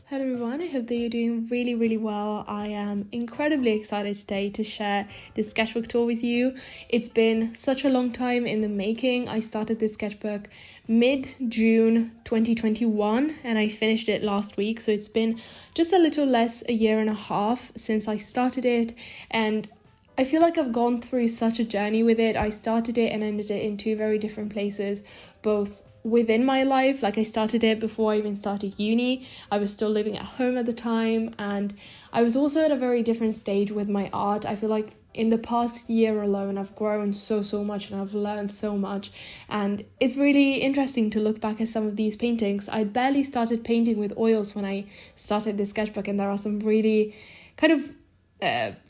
Hello everyone, I hope that you're doing really well. I am incredibly excited today to share this sketchbook tour with you. It's been such a long time in the making. I started this sketchbook mid-June 2021 and I finished it last week, so it's been just a little less a year and a half since I started it, and I feel like I've gone through such a journey with it. I started it and ended it in two very different places, both within my life. Like, I started it before I even started uni. I was still living at home at the time, and I was also at a very different stage with my art. I feel like in the past year alone I've grown so much and I've learned so much, and it's really interesting to look back at some of these paintings. I barely started painting with oils when I started this sketchbook, and there are some really kind of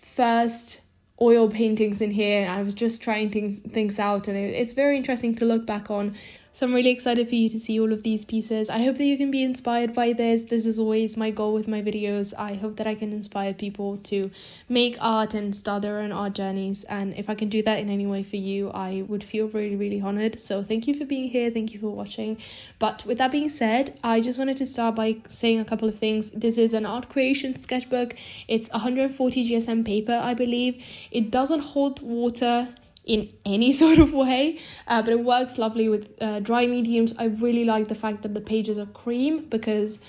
first oil paintings in here. I was just trying things out, and it's very interesting to look back on. So I'm really excited for you to see all of these pieces. I hope that you can be inspired by this. This is always my goal with my videos. I hope that I can inspire people to make art and start their own art journeys. And if I can do that in any way for you, I would feel really honored. So thank you for being here. Thank you for watching. But with that being said, I just wanted to start by saying a couple of things. This is an art creation sketchbook. It's 140 GSM paper, I believe. It doesn't hold water in any sort of way, but it works lovely with dry mediums. I really like the fact that the pages are cream, because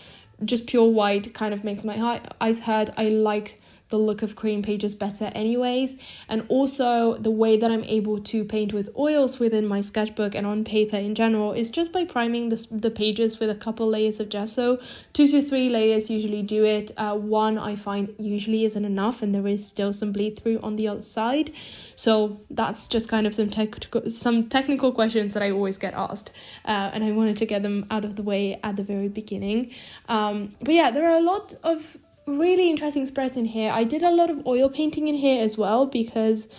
just pure white kind of makes my eyes hurt. I like the look of cream pages better anyways, and also the way that I'm able to paint with oils within my sketchbook and on paper in general is just by priming the pages with a couple layers of gesso. 2 to 3 layers usually do it. One I find usually isn't enough, and there is still some bleed through on the other side. So that's just kind of some technical questions that I always get asked, and I wanted to get them out of the way at the very beginning. But yeah, there are a lot of really interesting spreads in here. I did a lot of oil painting in here as well, because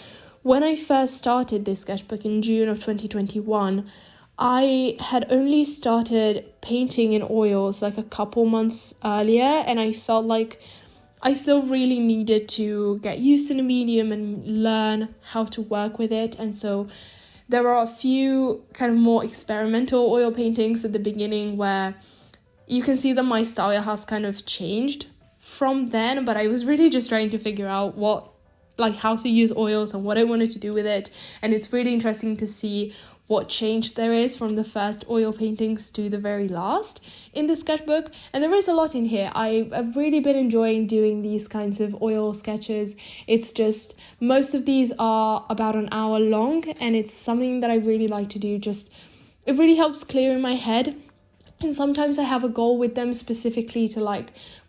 when I first started this sketchbook in June of 2021, I had only started painting in oils like a couple months earlier, and I felt like I still really needed to get used to the medium and learn how to work with it. And so there are a few kind of more experimental oil paintings at the beginning where you can see that my style has kind of changed from then, but I was really just trying to figure out how to use oils and what I wanted to do with it. And it's really interesting to see what change there is from the first oil paintings to the very last in the sketchbook. And there is a lot in here. I've really been enjoying doing these kinds of oil sketches. It's just, most of these are about an hour long, and it's something that I really like to do. It really helps clear in my head. And sometimes I have a goal with them, specifically to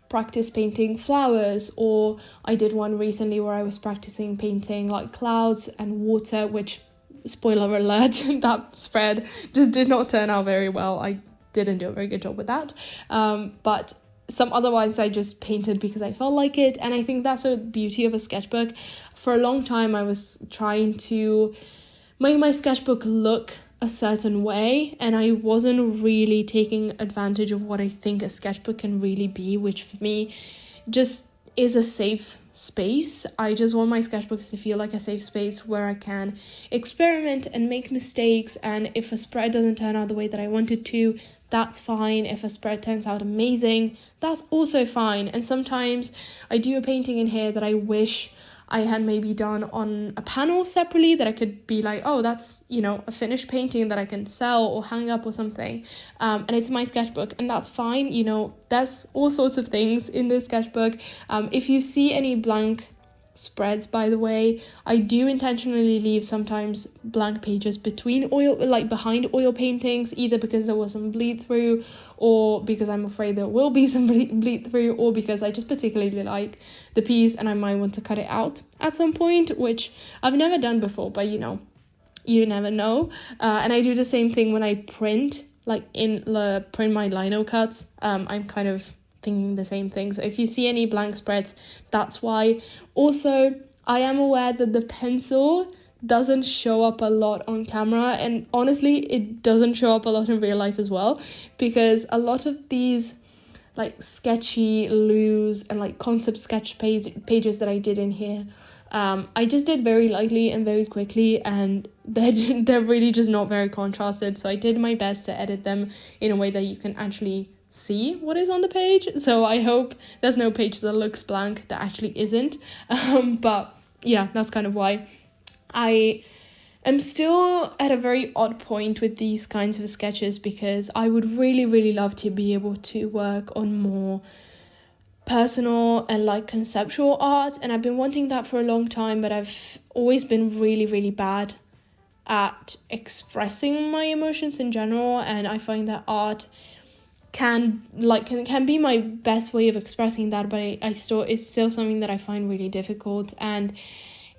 practice painting flowers, or I did one recently where I was practicing painting clouds and water, which, spoiler alert, that spread just did not turn out very well. I didn't do a very good job with that, but some other ones I just painted because I felt like it. And I think that's the beauty of a sketchbook. For a long time I was trying to make my sketchbook look a certain way, and I wasn't really taking advantage of what I think a sketchbook can really be, which for me just is a safe space. I just want my sketchbooks to feel like a safe space where I can experiment and make mistakes, and if a spread doesn't turn out the way that I wanted to, that's fine. If a spread turns out amazing, that's also fine. And sometimes I do a painting in here that I wish I had maybe done on a panel separately, that I could be like, oh, that's, a finished painting that I can sell or hang up or something. And it's my sketchbook, and that's fine. There's all sorts of things in this sketchbook. If you see any blank spreads, by the way, I do intentionally leave sometimes blank pages between behind oil paintings, either because there was some bleed through, or because I'm afraid there will be some bleed through, or because I just particularly like the piece and I might want to cut it out at some point, which I've never done before, but you never know. And I do the same thing when I print, print my lino cuts. I'm kind of thinking the same thing. So if you see any blank spreads, that's why. Also, I am aware that the pencil doesn't show up a lot on camera, and honestly it doesn't show up a lot in real life as well, because a lot of these sketchy, loose and concept sketch pages that I did in here, I just did very lightly and very quickly, and they're really just not very contrasted. So I did my best to edit them in a way that you can actually see what is on the page. So I hope there's no page that looks blank that actually isn't. But yeah, that's kind of why. I am still at a very odd point with these kinds of sketches, because I would really, really love to be able to work on more personal and like conceptual art, and I've been wanting that for a long time, but I've always been really, really bad at expressing my emotions in general, and I find that art can be my best way of expressing that, but it's still something that I find really difficult, and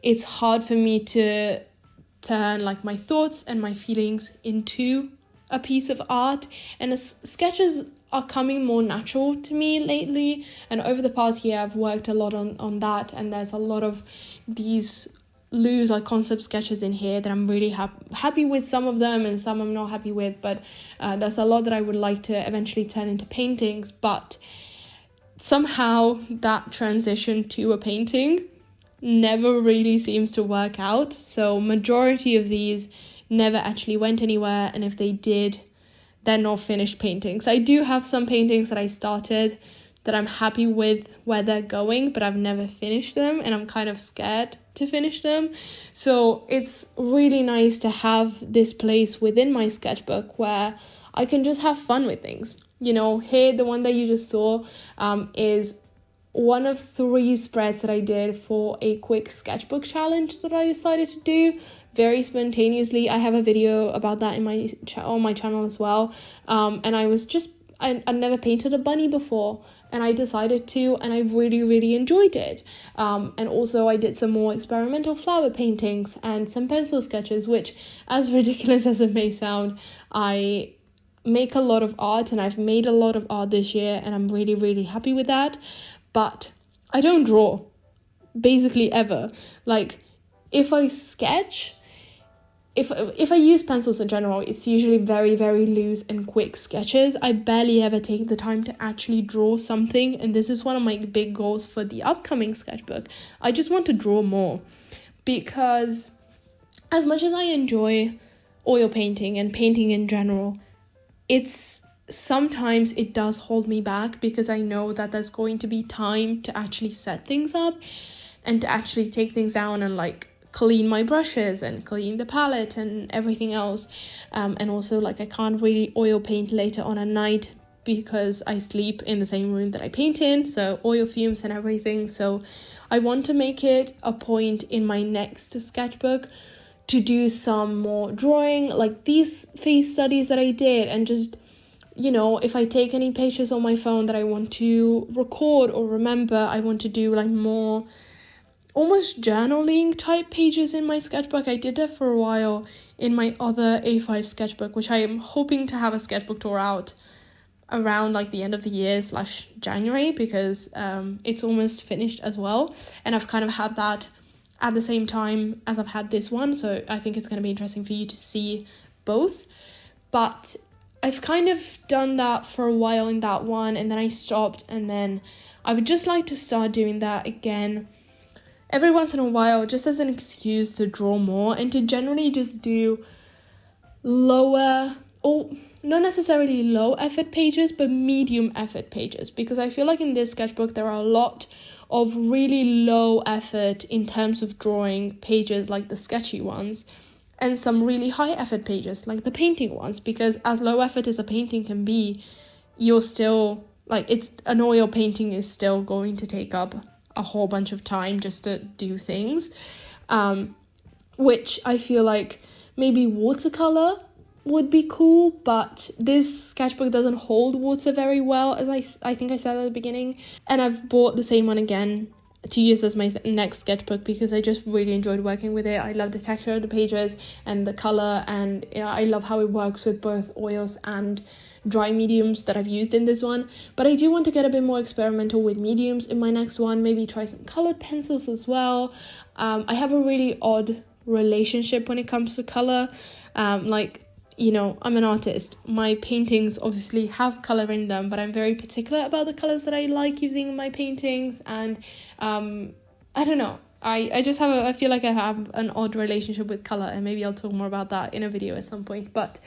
it's hard for me to turn like my thoughts and my feelings into a piece of art. And sketches are coming more natural to me lately, and over the past year I've worked a lot on that, and there's a lot of these loose like concept sketches in here that I'm really happy with, some of them, and some I'm not happy with, but there's a lot that I would like to eventually turn into paintings, but somehow that transition to a painting never really seems to work out. So majority of these never actually went anywhere, and if they did, they're not finished paintings. I do have some paintings that I started that I'm happy with where they're going, but I've never finished them, and I'm kind of scared to finish them. So it's really nice to have this place within my sketchbook where I can just have fun with things. You know, here, the one that you just saw is one of 3 spreads that I did for a quick sketchbook challenge that I decided to do very spontaneously. I have a video about that in on my channel as well. And I never painted a bunny before, and I decided to, and I really, really enjoyed it. And also I did some more experimental flower paintings and some pencil sketches, which, as ridiculous as it may sound, I make a lot of art, and I've made a lot of art this year, and I'm really, really happy with that. But I don't draw, basically ever. Like, if I sketch, if I use pencils in general, it's usually very, very loose and quick sketches. I barely ever take the time to actually draw something, and this is one of my big goals for the upcoming sketchbook. I just want to draw more, because as much as I enjoy oil painting and painting in general, sometimes it does hold me back, because I know that there's going to be time to actually set things up and to actually take things down and like clean my brushes and clean the palette and everything else. And also, like, I can't really oil paint later on at night because I sleep in the same room that I paint in, so oil fumes and everything. So I want to make it a point in my next sketchbook to do some more drawing, like these face studies that I did, and just, you know, if I take any pictures on my phone that I want to record or remember, I want to do like more almost journaling type pages in my sketchbook. I did that for a while in my other A5 sketchbook, which I am hoping to have a sketchbook tour out around like the end of the year / January, because it's almost finished as well, and I've kind of had that at the same time as I've had this one, so I think it's going to be interesting for you to see both. But I've kind of done that for a while in that one, and then I stopped, and then I would just like to start doing that again every once in a while, just as an excuse to draw more and to generally just do lower, or not necessarily low effort pages, but medium effort pages, because I feel like in this sketchbook there are a lot of really low effort in terms of drawing pages, like the sketchy ones, and some really high effort pages like the painting ones, because as low effort as a painting can be, you're still like, it's an oil painting is still going to take up a whole bunch of time just to do things, which I feel like maybe watercolor would be cool, but this sketchbook doesn't hold water very well, as I think I said at the beginning, and I've bought the same one again to use as my next sketchbook because I just really enjoyed working with it. I love the texture of the pages and the color, and you know, I love how it works with both oils and dry mediums that I've used in this one. But I do want to get a bit more experimental with mediums in my next one, maybe try some colored pencils as well. I have a really odd relationship when it comes to color. Like, you know, I'm an artist. My paintings obviously have color in them, but I'm very particular about the colors that I like using in my paintings, and I don't know, I just have I feel like I have an odd relationship with color, and maybe I'll talk more about that in a video at some point. But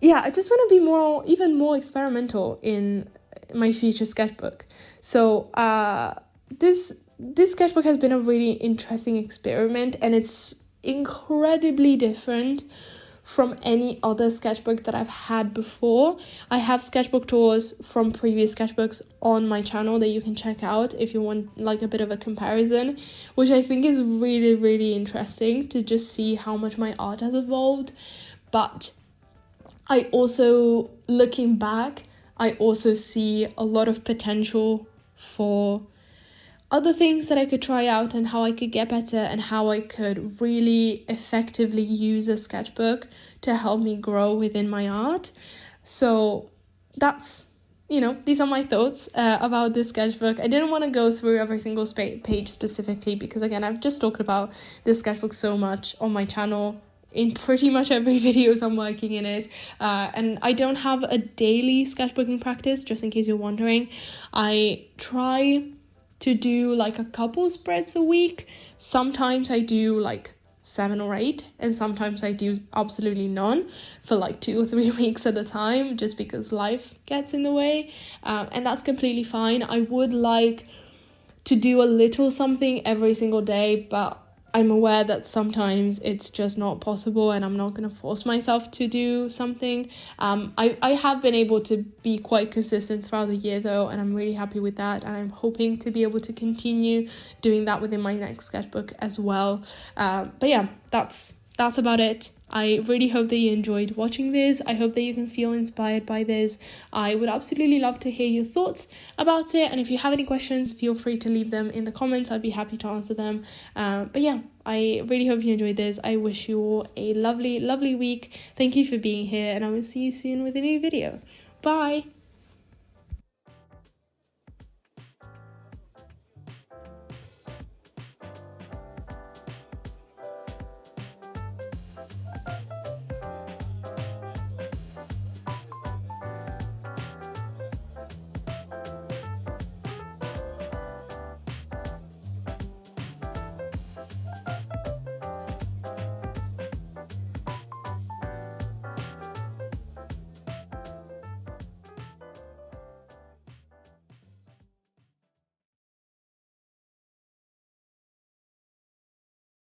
yeah, I just want to be even more experimental in my future sketchbook. So this sketchbook has been a really interesting experiment, and it's incredibly different from any other sketchbook that I've had before. I have sketchbook tours from previous sketchbooks on my channel that you can check out if you want like a bit of a comparison, which I think is really, really interesting to just see how much my art has evolved. But I also, looking back, I also see a lot of potential for other things that I could try out and how I could get better and how I could really effectively use a sketchbook to help me grow within my art. So that's, these are my thoughts about this sketchbook. I didn't want to go through every single page specifically because, again, I've just talked about this sketchbook so much on my channel in pretty much every video I'm working in it, and I don't have a daily sketchbooking practice, just in case you're wondering. I try to do like a couple spreads a week. Sometimes I do like 7 or 8, and sometimes I do absolutely none for like 2 or 3 weeks at a time, just because life gets in the way, and that's completely fine. I would like to do a little something every single day, but I'm aware that sometimes it's just not possible, and I'm not going to force myself to do something. I have been able to be quite consistent throughout the year though, and I'm really happy with that, and I'm hoping to be able to continue doing that within my next sketchbook as well. But yeah, that's about it. I really hope that you enjoyed watching this. I hope that you can feel inspired by this. I would absolutely love to hear your thoughts about it. And if you have any questions, feel free to leave them in the comments. I'd be happy to answer them. But yeah, I really hope you enjoyed this. I wish you all a lovely, lovely week. Thank you for being here, and I will see you soon with a new video. Bye.